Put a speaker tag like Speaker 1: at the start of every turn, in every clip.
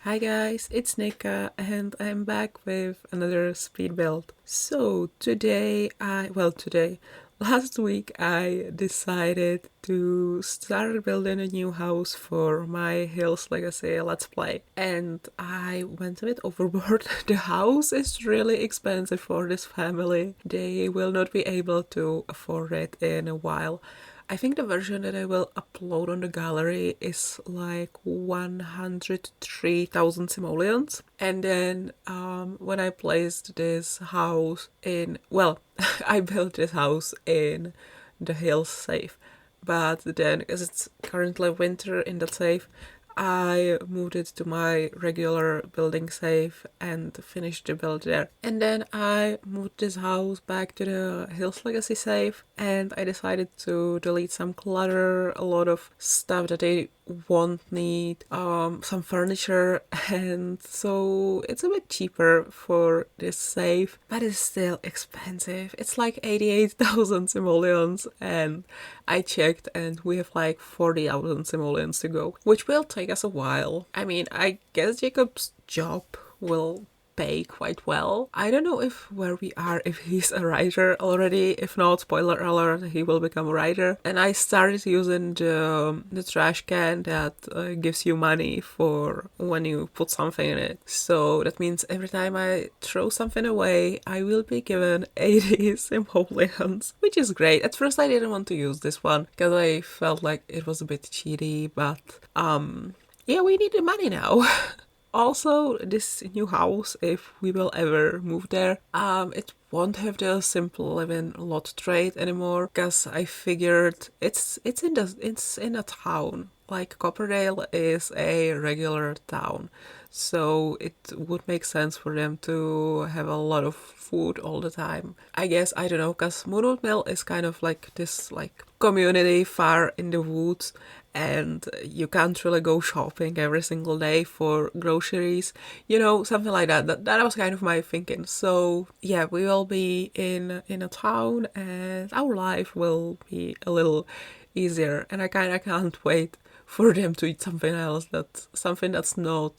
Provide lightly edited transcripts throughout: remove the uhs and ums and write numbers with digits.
Speaker 1: Hi guys, it's Nika and I'm back with another speed build. So last week I decided to start building a new house for my Hills Legacy Let's Play. And I went a bit overboard. The house is really expensive for this family. They will not be able to afford it in a while. I think the version that I will upload on the gallery is like 103,000 simoleons. And then when I placed this house in, I built this house in the hills safe. But then, as it's currently winter in that safe, I moved it to my regular building safe and finished the build there. And then I moved this house back to the Hills Legacy safe and I decided to delete some clutter, a lot of stuff that I won't need, some furniture, and so it's a bit cheaper for this safe, but it's still expensive. It's like 88,000 simoleons and I checked and we have like 40,000 simoleons to go, which will take us a while. I mean, I guess Jacob's job will pay quite well. I don't know if he's a writer already. If not, spoiler alert, he will become a writer. And I started using the trash can that gives you money for when you put something in it. So that means every time I throw something away, I will be given 80 simoleons, which is great. At first I didn't want to use this one because I felt like it was a bit cheaty, but yeah, we need the money now. Also, this new house, if we will ever move there, it won't have the simple living lot trade anymore because I figured it's in a town. Like Copperdale is a regular town, so it would make sense for them to have a lot of food all the time. I guess, I don't know, because Moonwood Mill is kind of like this community far in the woods, and you can't really go shopping every single day for groceries, something like that. That was kind of my thinking. So yeah, we will be in a town and our life will be a little easier, and I kind of can't wait for them to eat something that's not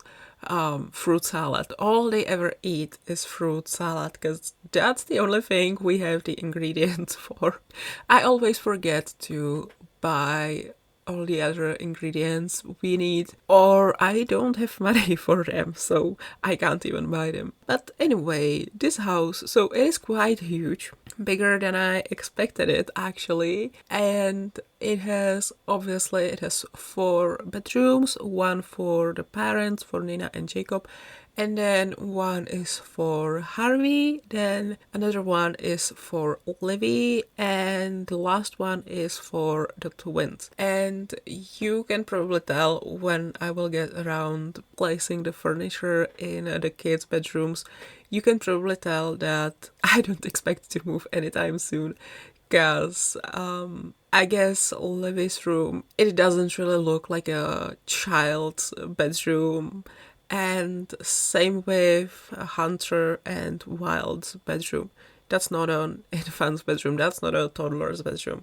Speaker 1: fruit salad. All they ever eat is fruit salad because that's the only thing we have the ingredients for. I always forget to buy all the other ingredients we need, or I don't have money for them, so I can't even buy them. But anyway, this house, so it is quite huge, bigger than I expected it actually, and it has 4 bedrooms, one for the parents, for Nina and Jacob, and then one is for Harvey, then another one is for Livy, and the last one is for the twins. And you can probably tell when I will get around placing the furniture in the kids' bedrooms, you can probably tell that I don't expect to move anytime soon, because I guess Livy's room, it doesn't really look like a child's bedroom. And same with Hunter and Wild's bedroom. That's not an infant's bedroom, that's not a toddler's bedroom.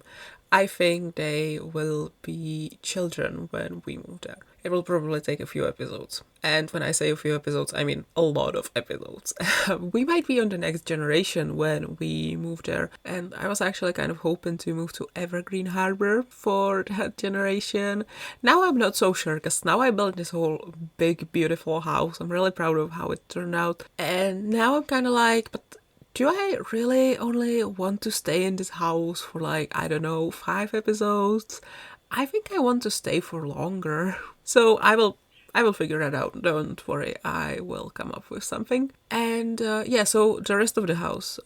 Speaker 1: I think they will be children when we move there. It will probably take a few episodes. And when I say a few episodes, I mean a lot of episodes. We might be on the next generation when we move there. And I was actually kind of hoping to move to Evergreen Harbor for that generation. Now I'm not so sure, because now I built this whole big, beautiful house. I'm really proud of how it turned out. And now I'm kind of like, but do I really only want to stay in this house for 5 episodes? I think I want to stay for longer. So I will figure that out. Don't worry, I will come up with something. And so the rest of the house.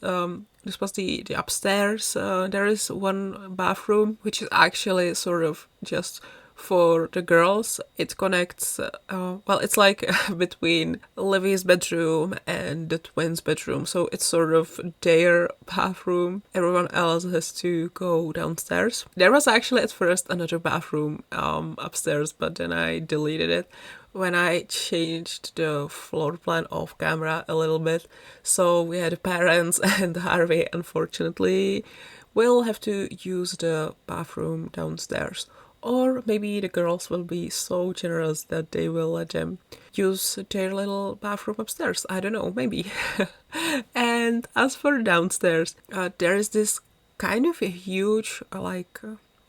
Speaker 1: This was the upstairs. There is one bathroom, which is actually sort of just for the girls. It connects, it's like between Livy's bedroom and the twins' bedroom, so it's sort of their bathroom. Everyone else has to go downstairs. There was actually at first another bathroom upstairs, but then I deleted it when I changed the floor plan off camera a little bit. So we had the parents and Harvey, unfortunately, will have to use the bathroom downstairs. Or maybe the girls will be so generous that they will let them use their little bathroom upstairs. I don't know, maybe. And as for downstairs, there is this kind of a huge,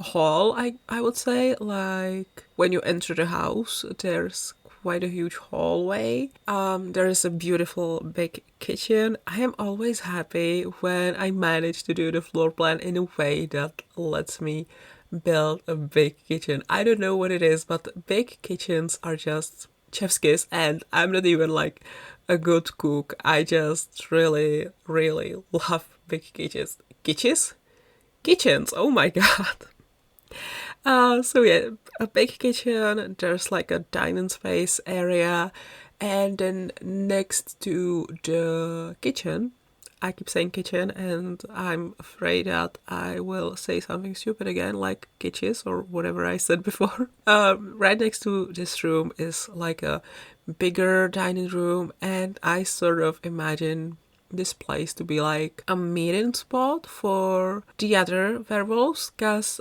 Speaker 1: hall, I would say. Like, when you enter the house, there's quite a huge hallway. There is a beautiful big kitchen. I am always happy when I manage to do the floor plan in a way that lets me build a big kitchen. I don't know what it is, but big kitchens are just chef's kiss, and I'm not even like a good cook. I just really, really love big kitchens. Kitchens, oh my god. So yeah, a big kitchen, there's like a dining space area, and then next to the kitchen, I keep saying kitchen, and I'm afraid that I will say something stupid again, like kitchens or whatever I said before. Right next to this room is like a bigger dining room, and I sort of imagine this place to be like a meeting spot for the other werewolves, because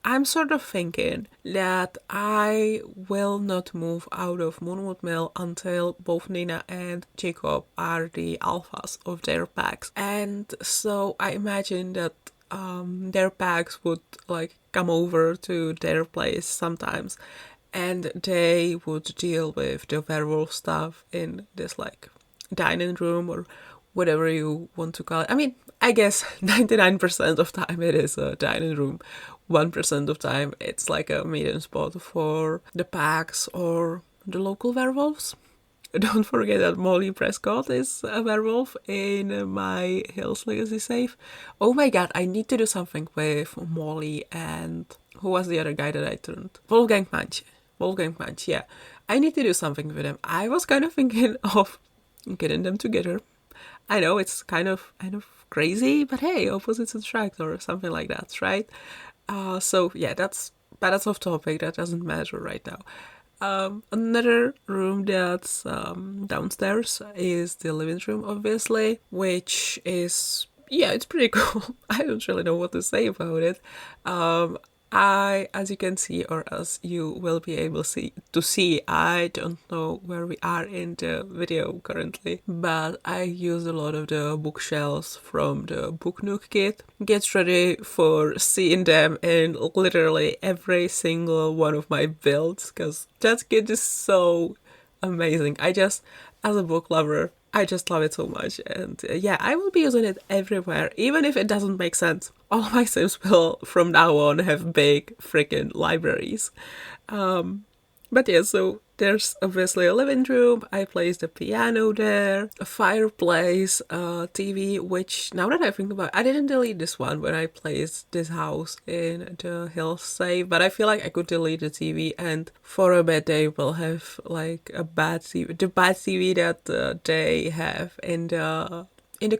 Speaker 1: I'm sort of thinking that I will not move out of Moonwood Mill until both Nina and Jacob are the alphas of their packs. And so I imagine that their packs would like come over to their place sometimes, and they would deal with the werewolf stuff in this like dining room or whatever you want to call it. I mean, I guess 99% of time it is a dining room. 1% of time it's like a meeting spot for the packs or the local werewolves. Don't forget that Molly Prescott is a werewolf in my Hills Legacy save. Oh my god, I need to do something with Molly and who was the other guy that I turned? Wolfgang Punch, yeah. I need to do something with them. I was kind of thinking of getting them together. I know it's kind of crazy, but hey, opposites attract or something like that, right? So yeah, that's off topic. That doesn't matter right now. Another room that's downstairs is the living room, obviously, which is, yeah, it's pretty cool. I don't really know what to say about it. As you can see, or as you will be able to see, I don't know where we are in the video currently, but I used a lot of the bookshelves from the Book Nook kit. Get ready for seeing them in literally every single one of my builds, because that kit is so amazing. As a book lover, I just love it so much, and yeah, I will be using it everywhere, even if it doesn't make sense. All my sims will, from now on, have big freaking libraries. But yeah, so there's obviously a living room. I placed a piano there, a fireplace, a TV, which now that I think about it, I didn't delete this one when I placed this house in the Hills save, but I feel like I could delete the TV, and for a bit they will have like a bad TV, the bad TV that they have in the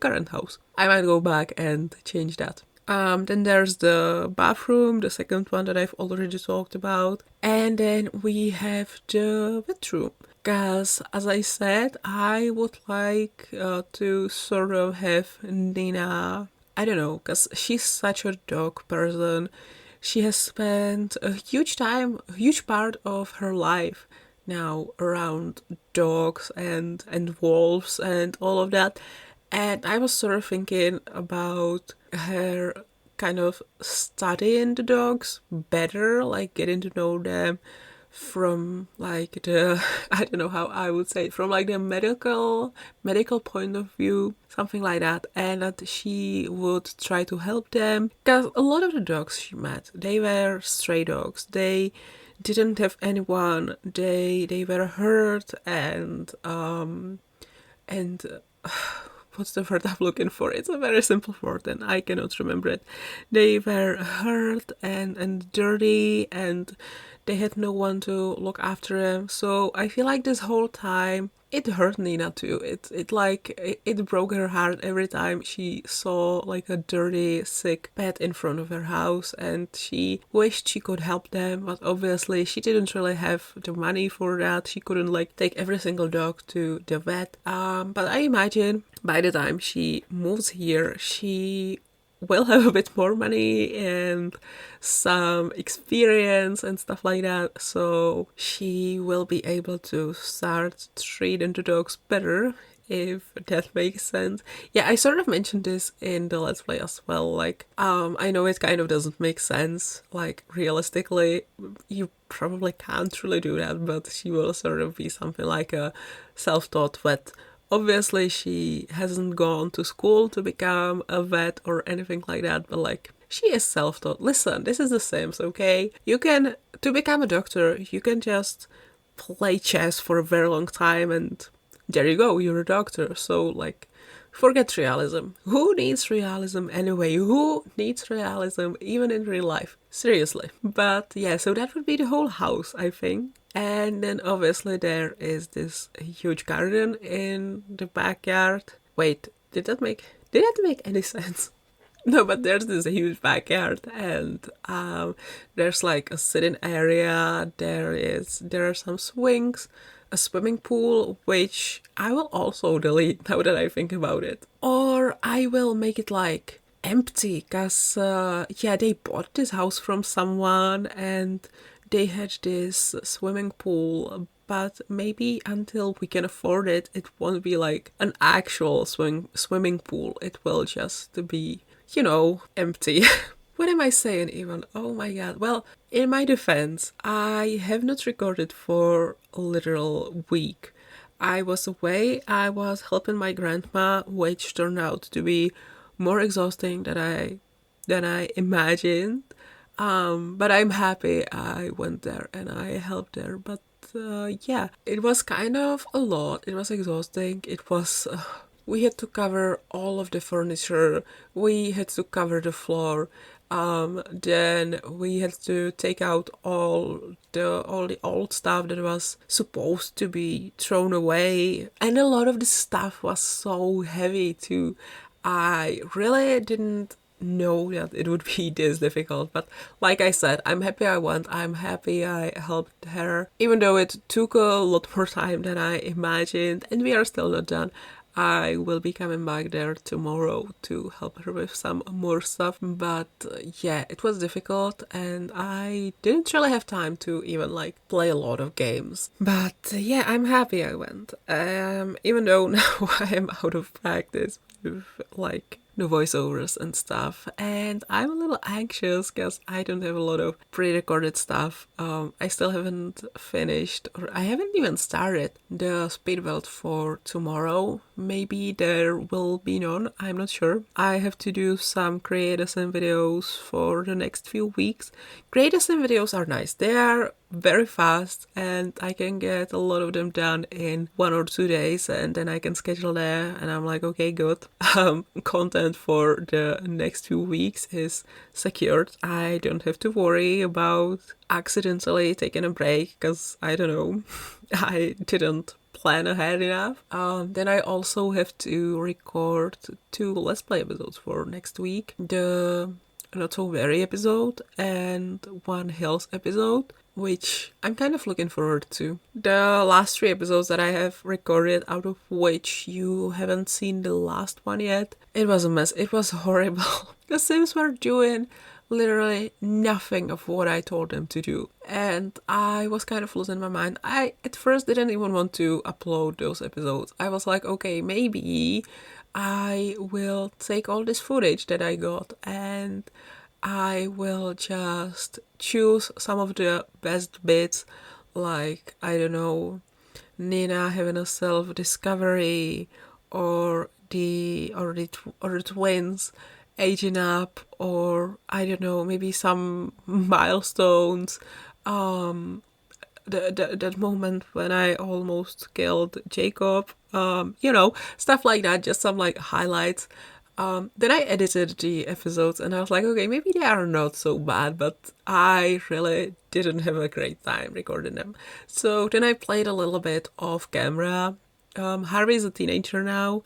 Speaker 1: current house. I might go back and change that. Then there's the bathroom, the second one that I've already talked about. And then we have the bedroom. Because, as I said, I would like to sort of have Nina, I don't know, because she's such a dog person. She has spent a huge part of her life now around dogs and wolves and all of that. And I was sort of thinking about her kind of studying the dogs better, like getting to know them from like the, I don't know how I would say it, from like the medical point of view, something like that, and that she would try to help them, because a lot of the dogs she met, they were stray dogs. They didn't have anyone. They were hurt and what's the word I'm looking for? It's a very simple word and I cannot remember it. They were hurt and dirty, and they had no one to look after them. So I feel like this whole time it hurt Nina too. It broke her heart every time she saw like a dirty, sick pet in front of her house, and she wished she could help them, but obviously she didn't really have the money for that. She couldn't like take every single dog to the vet. But I imagine by the time she moves here, she will have a bit more money and some experience and stuff like that. So she will be able to start treating the dogs better, if that makes sense. Yeah, I sort of mentioned this in the Let's Play as well. Like, I know it kind of doesn't make sense. Like, realistically, you probably can't really do that, but she will sort of be something like a self-taught vet. Obviously, she hasn't gone to school to become a vet or anything like that, but like, she is self-taught. Listen, this is The Sims, okay? To become a doctor, you can just play chess for a very long time and there you go, you're a doctor. So, like, forget realism. Who needs realism anyway? Who needs realism even in real life? Seriously. But yeah, so that would be the whole house, I think. And then obviously there is this huge garden in the backyard. Wait, did that make any sense? No, but there's this huge backyard, and there's like a sitting area. There are some swings, a swimming pool, which I will also delete now that I think about it, or I will make it like empty, cause yeah, they bought this house from someone, and they had this swimming pool, but maybe until we can afford it, it won't be like an actual swimming pool. It will just be, empty. What am I saying even? Oh my god. Well, in my defense, I have not recorded for a literal week. I was away, I was helping my grandma, which turned out to be more exhausting than I imagined. But I'm happy I went there and I helped her. But yeah, it was kind of a lot. It was exhausting. It was. We had to cover all of the furniture. We had to cover the floor. Then we had to take out all the old stuff that was supposed to be thrown away, and a lot of the stuff was so heavy too. I really didn't know that it would be this difficult, but like I said, I'm happy I went. I'm happy I helped her, even though it took a lot more time than I imagined, and we are still not done. I will be coming back there tomorrow to help her with some more stuff, but yeah, it was difficult and I didn't really have time to even like play a lot of games. But yeah, I'm happy I went. Even though now I am out of practice with like the voiceovers and stuff, and I'm a little anxious because I don't have a lot of pre-recorded stuff. I still haven't finished, or I haven't even started the Speedbuild for tomorrow. Maybe there will be none, I'm not sure. I have to do some creative sim videos for the next few weeks. Creative sim videos are nice. They are very fast and I can get a lot of them done in 1 or 2 days, and then I can schedule there and I'm like, okay, good. Content for the next few weeks is secured. I don't have to worry about accidentally taking a break because I don't know, I didn't plan ahead enough. Then I also have to record 2 Let's Play episodes for next week. The Not So Very episode and 1 Hills episode, which I'm kind of looking forward to. The last 3 episodes that I have recorded, out of which you haven't seen the last one yet, it was a mess. It was horrible. The Sims were doing literally nothing of what I told them to do, and I was kind of losing my mind. I at first didn't even want to upload those episodes. I was like, okay, maybe I will take all this footage that I got and I will just choose some of the best bits, like, I don't know, Nina having a self-discovery, or the twins aging up, or I don't know, maybe some milestones. That moment when I almost killed Jacob, stuff like that, just some like highlights. Then I edited the episodes and I was like, okay, maybe they are not so bad, but I really didn't have a great time recording them. So then I played a little bit off camera. Harvey is a teenager now.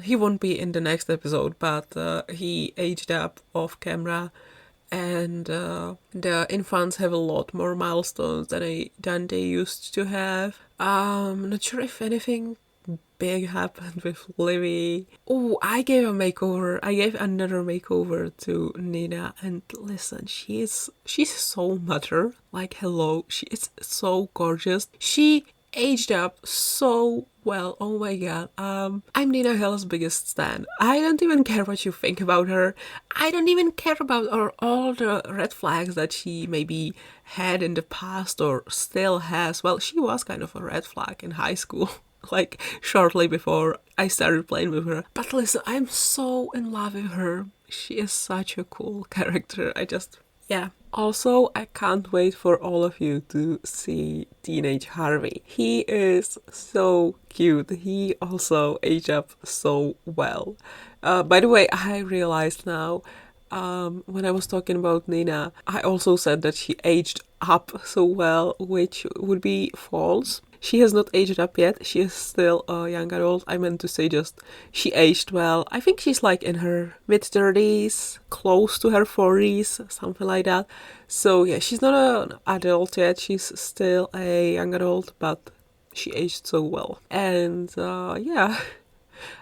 Speaker 1: He won't be in the next episode, but he aged up off camera, and the infants have a lot more milestones than they used to have. Not sure if anything big happened with Livy. Oh, I gave a makeover. I gave another makeover to Nina, and listen, she's so mature. Like, hello, she is so gorgeous. She aged up so well. Oh my god. I'm Nina Hill's biggest stan. I don't even care what you think about her. I don't even care about all the red flags that she maybe had in the past or still has. Well, she was kind of a red flag in high school. Like shortly before I started playing with her. But listen, I'm so in love with her. She is such a cool character. Yeah. Also, I can't wait for all of you to see Teenage Harvey. He is so cute. He also aged up so well. By the way, I realized now, when I was talking about Nina, I also said that she aged up so well, which would be false. She has not aged up yet. She is still a young adult. I meant to say just she aged well. I think she's like in her mid-30s, close to her 40s, something like that. So yeah, she's not an adult yet. She's still a young adult, but she aged so well. And yeah,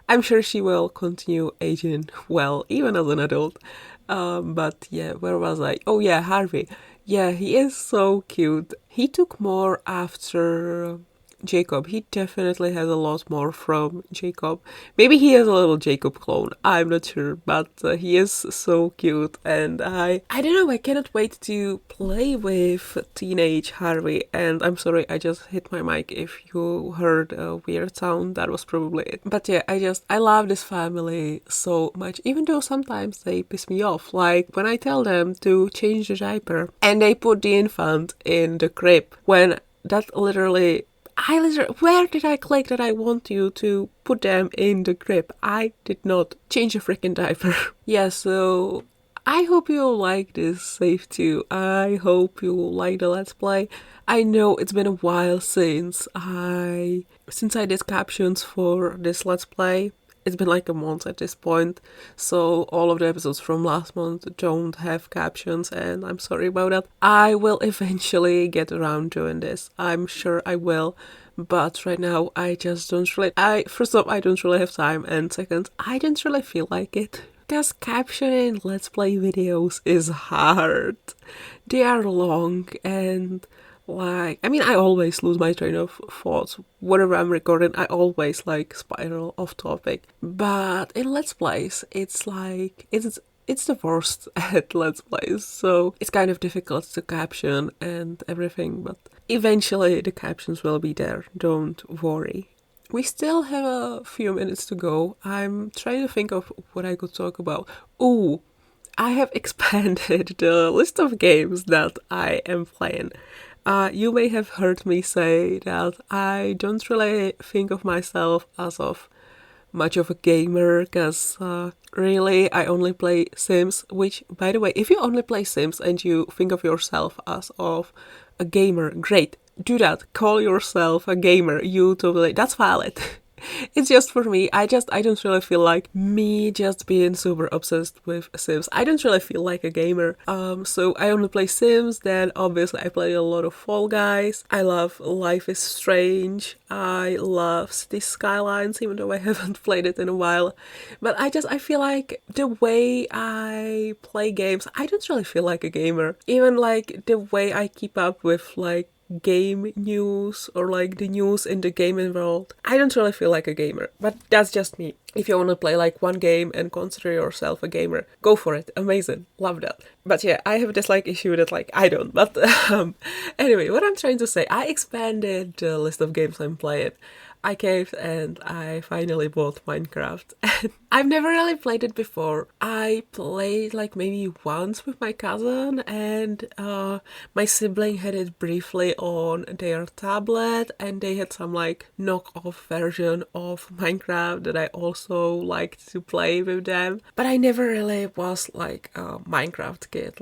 Speaker 1: I'm sure she will continue aging well, even as an adult. But yeah, where was I? Oh yeah, Harvey. Yeah, he is so cute. He took more after Jacob. He definitely has a lot more from Jacob. Maybe he has a little Jacob clone. I'm not sure, but he is so cute, and I don't know. I cannot wait to play with teenage Harvey. And I'm sorry, I just hit my mic. If you heard a weird sound, that was probably it. But yeah, I love this family so much. Even though sometimes they piss me off, like when I tell them to change the diaper and they put the infant in the crib when that literally. Where did I click that I want you to put them in the crib? I did not change a freaking diaper. Yeah, so I hope you like this save too. I hope you like the Let's Play. I know it's been a while since I did captions for this Let's Play. It's been like a month at this point, so all of the episodes from last month don't have captions, and I'm sorry about that. I will eventually get around doing this. I'm sure I will, but right now I just don't really. First off, I don't really have time, and second, I don't really feel like it. Because captioning Let's Play videos is hard. They are long and I always lose my train of thoughts. Whenever I'm recording, I always spiral off topic. But in Let's Plays, it's the worst at Let's Plays, so it's kind of difficult to caption and everything, but eventually the captions will be there, don't worry. We still have a few minutes to go. I'm trying to think of what I could talk about. Ooh, I have expanded the list of games that I am playing. You may have heard me say that I don't really think of myself as of much of a gamer, because really I only play Sims, which, by the way, if you only play Sims and you think of yourself as of a gamer, great, do that, call yourself a gamer, that's valid. It's just for me, I don't really feel like me just being super obsessed with Sims. I don't really feel like a gamer. So I only play Sims, then obviously I play a lot of Fall Guys. I love Life is Strange. I love City Skylines, even though I haven't played it in a while. But I feel like the way I play games, I don't really feel like a gamer. Even the way I keep up with game news or the news in the gaming world, I don't really feel like a gamer, but that's just me. If you want to play one game and consider yourself a gamer, go for it. Amazing. Love that. But yeah, I have this issue that I don't. But anyway, what I'm trying to say, I expanded the list of games I'm playing. I caved and I finally bought Minecraft. And I've never really played it before. I played maybe once with my cousin, and my sibling had it briefly on their tablet, and they had some knockoff version of Minecraft that I also liked to play with them. But I never really was a Minecraft kid.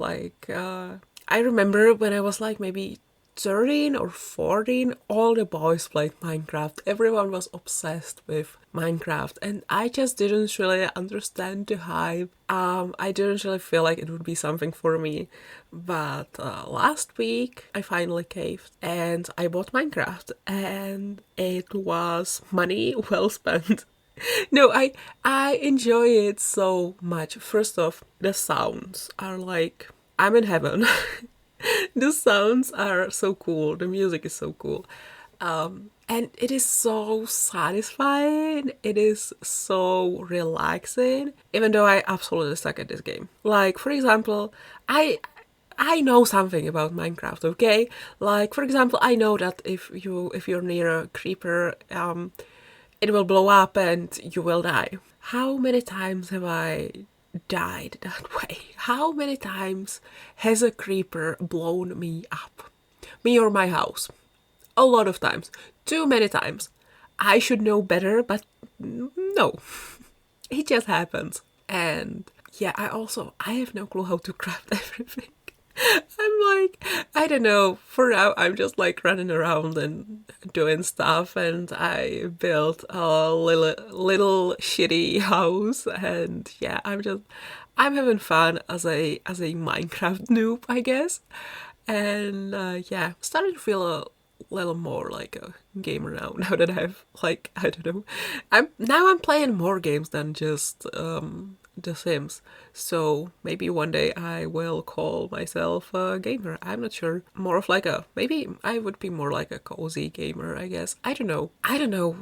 Speaker 1: I remember when I was maybe 13 or 14, all the boys played Minecraft. Everyone was obsessed with Minecraft, and I just didn't really understand the hype. I didn't really feel like it would be something for me. But last week, I finally caved, and I bought Minecraft, and it was money well spent. No, I enjoy it so much. First off, the sounds are like I'm in heaven. The sounds are so cool. The music is so cool. And it is so satisfying. It is so relaxing. Even though I absolutely suck at this game. Like, for example, I know something about Minecraft, okay? Like, for example, I know that if you're near a creeper, it will blow up and you will die. How many times have I died that way? How many times has a creeper blown me up? Me or my house? A lot of times. Too many times. I should know better, but no. It just happens. And yeah, I have no clue how to craft everything. I'm like, I don't know, for now I'm just like running around and doing stuff, and I built a little shitty house, and yeah, I'm having fun as a Minecraft noob, I guess. And yeah, starting to feel a little more like a gamer now that I've like, I don't know. I'm playing more games than just The Sims. So maybe one day I will call myself a gamer. I'm not sure. More of like maybe I would be more like a cozy gamer, I guess. I don't know.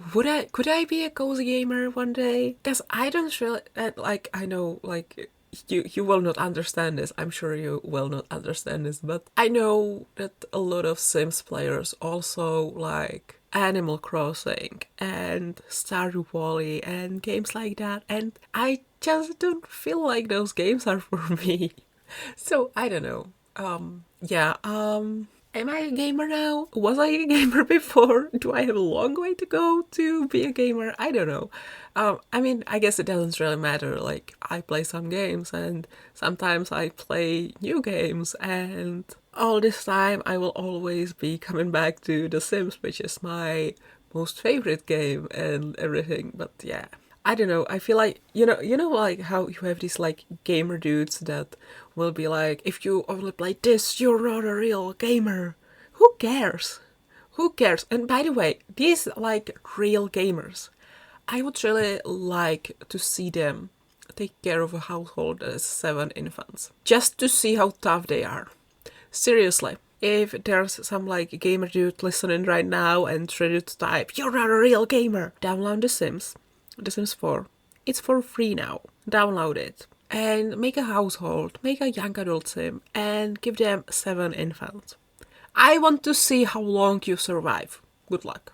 Speaker 1: Could I be a cozy gamer one day? Because I don't really, like, I know, like, you will not understand this. I'm sure you will not understand this, but I know that a lot of Sims players also like Animal Crossing and Stardew Valley and games like that, and I just don't feel like those games are for me. So I don't know. Yeah. Am I a gamer now? Was I a gamer before? Do I have a long way to go to be a gamer? I don't know. I mean, I guess it doesn't really matter. Like, I play some games and sometimes I play new games, and all this time I will always be coming back to The Sims, which is my most favorite game and everything. But yeah, I don't know. I feel like, like how you have these like gamer dudes that will be like, if you only play this, you're not a real gamer. Who cares? Who cares? And by the way, these like real gamers, I would really like to see them take care of a household that has 7 infants, just to see how tough they are. Seriously. If there's some like gamer dude listening right now and ready to type, you're not a real gamer, download The Sims 4. It's for free now. Download it. And make a household, make a young adult sim, and give them 7 infants. I want to see how long you survive. Good luck.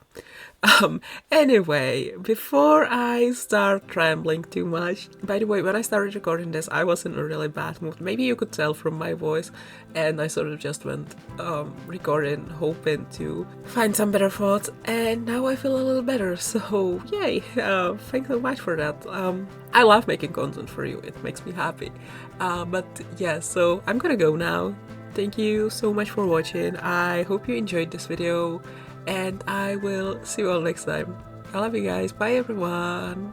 Speaker 1: Anyway, before I start rambling too much, by the way, when I started recording this, I was in a really bad mood. Maybe you could tell from my voice, and I sort of just went recording, hoping to find some better thoughts, and now I feel a little better, so yay, thanks so much for that. I love making content for you, it makes me happy. But yeah, so I'm gonna go now. Thank you so much for watching. I hope you enjoyed this video, and I will see you all next time. I love you guys. Bye everyone.